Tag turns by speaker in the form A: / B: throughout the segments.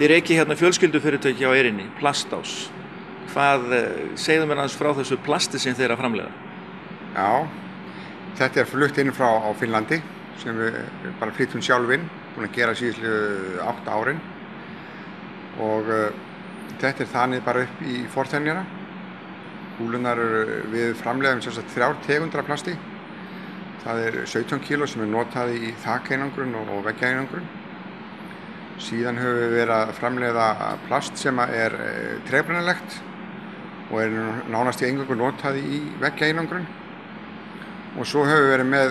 A: Þið rekið hérna fjölskyldufyrirtæki á Eyrinni, Plastás. Hvað segðu mér aðeins frá þessu plasti sem þið að framleiða?
B: Já, þetta flutt inn frá á Finnlandi sem við bara flytjum sjálf inn, búin að gera síðustu 8 árin og þetta þannig bara upp í fortennjana. Kúlunar við framleiðum sem sagt 3 tegundir af plasti. Það 17 kíló sem notað í þakeinangrun og veggjaeinangrun. Síðan höfum við verið að framleiða plast sem trefbrennilegt og nánast í eingöngu notað í veggjaeinangrun. Og svo höfum við verið með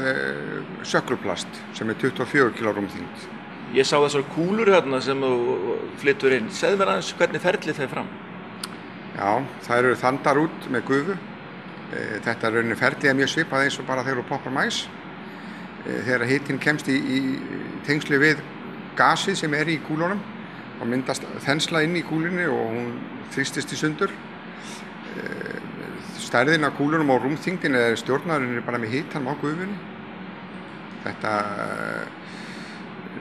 B: sökluplast sem 24 kíló rúmþyngd.
A: Ég sá þessar kúlur hérna sem þú flyttur inn. Segðu mér aðeins hvernig ferlið þeir fram?
B: Já, það eru þandar út með gufu. Þetta rauninni ferlið mjög svipað eins og bara þegar þú poppar mæs. Þegar hitinn kemst í tengsli við gasið sem í kúlunum og myndast þensla inn í kúlunni og hún þrýstist í sundur. Stærðin af kúlunum og rúmþyngdin stjórnaðurinn bara með hitanum á gufunni.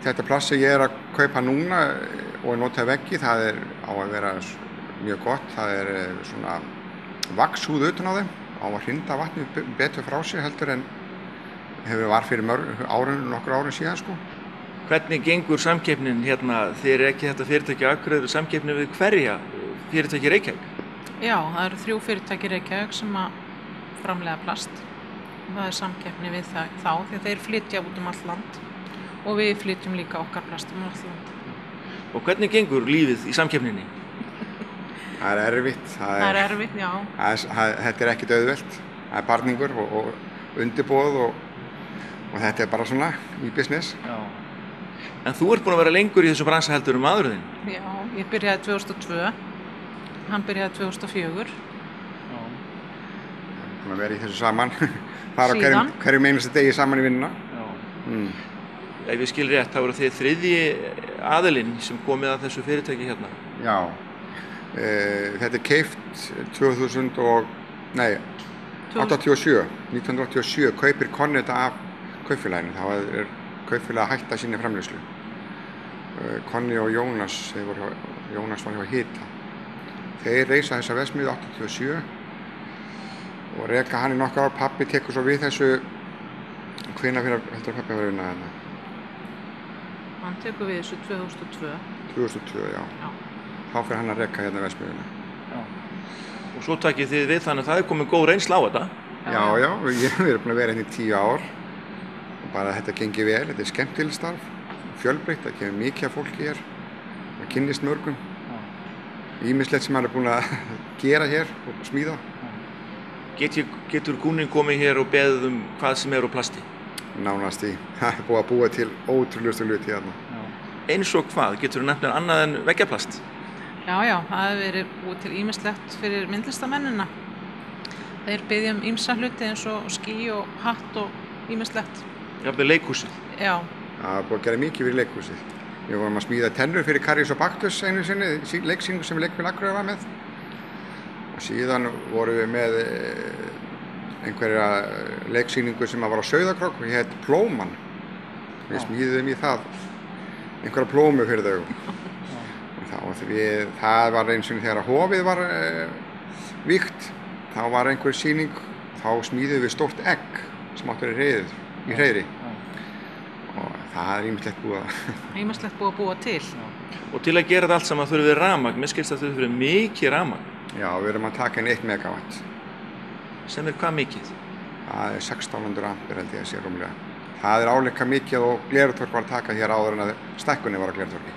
B: Þetta plast sem ég að kaupa núna og nota veggi, það á að vera mjög gott. Það svona vaxhúð utan á þeim, á að hrinda vatnið betur frá sér heldur en var fyrir nokkur árum síðan sko.
A: Hvernig gengur samkeppnin hérna? Þið rekið þetta fyrirtæki á Akureyri samkeppni við hverja fyrirtæki í Reykjavík?
C: Já, það eru 3 fyrirtæki í Reykjavík sem að framleiða plast. Það samkeppni við þá því þeir flytja út allt land og við flytjum líka okkar plast allt land.
A: Og hvernig gengur lífið í samkeppninni?
B: Það erfitt.
C: Það erfitt, já.
B: Þetta ekkert auðvelt. Það barningur og undirboð og þetta bara svona í business.
A: Já. En þú ert búin að vera lengur í þessu bransa heldur maðurinn þinn?
C: Já, ég byrjaði 2002. Hann byrjaði 2004.
B: Já. Búin að vera í þessu saman. Fara á hverjum einasta degi saman í vinnuna.
A: Já. Ef ég skil rétt, þá eru þið 3. aðilinn sem komið að þessu fyrirtæki hérna.
B: Já. Þetta keypt 1987 kaupir Konni þetta af kaupfélaginu. Þá kaupfélag að hætta sinni framleiðslu. Konni og Jónas var hjá Hita. Þeir reisa þessa verksmiðju 87 og reka hann í nokkur ár. Pabbi tekur svo við þessu. Hvenær heldur pabbi að vera unnað þarna?
C: Hann tekur við þessu 2002.
B: 2002, já. Þá fyrir hann að reka hérna verksmiðjuna.
A: Já. Og svo takið þið við þannig að það komið góð reynsla á þetta?
B: Já, við erum búin að vera hérna í 10 ár. Bara þetta gengi vel, þetta skemmtilegt starf, fjölbreytt, það kemur mikið af fólki hér og kynnist mörgum. Ýmislegt sem hann búin að gera hér og smíða.
A: Getur kúninn komið hér og beðið hvað sem úr plasti?
B: Nánast í. Það búið að búa til ótrúlegustu hluti hérna.
A: Eins og hvað? Getur þú nefnt annað en veggjaplast?
C: Já, það hefur verið búið til ýmislegt fyrir myndlistamennina. Þeir biðja ýmsa hluti eins og ský og hatt og ýmislegt.
A: Jafnvel leikhúsið?
C: Já.
B: Það er búið að gera mikið fyrir leikhúsið. Við vorum að smíða tennur fyrir Karius og Baktus einu sinni, leiksýningu sem Leikfélag Akureyrar var með. Og síðan vorum við með einhverja leiksýningu sem var á Sauðárkrók og hét Plóman. Við smíðum í það einhverja plómu fyrir þau. Það var einu sinni þegar hofið var vígt. Þá var einhver sýning, þá smíðum við stórt egg sem átti í hreiðri. Og það ýmislegt
C: búið að búa til.
A: Og til að gera þetta allt saman þurfum við rafmagn. Mér skilst að þau þurfum mikið rafmagn.
B: Já, við erum að taka inn 1 megawatt.
A: Sem hvað mikið?
B: Það 1600 ampere held ég að sé rúmlega. Það álíka mikið og glertork var að taka hér áður en að stækkunni var á glertorki.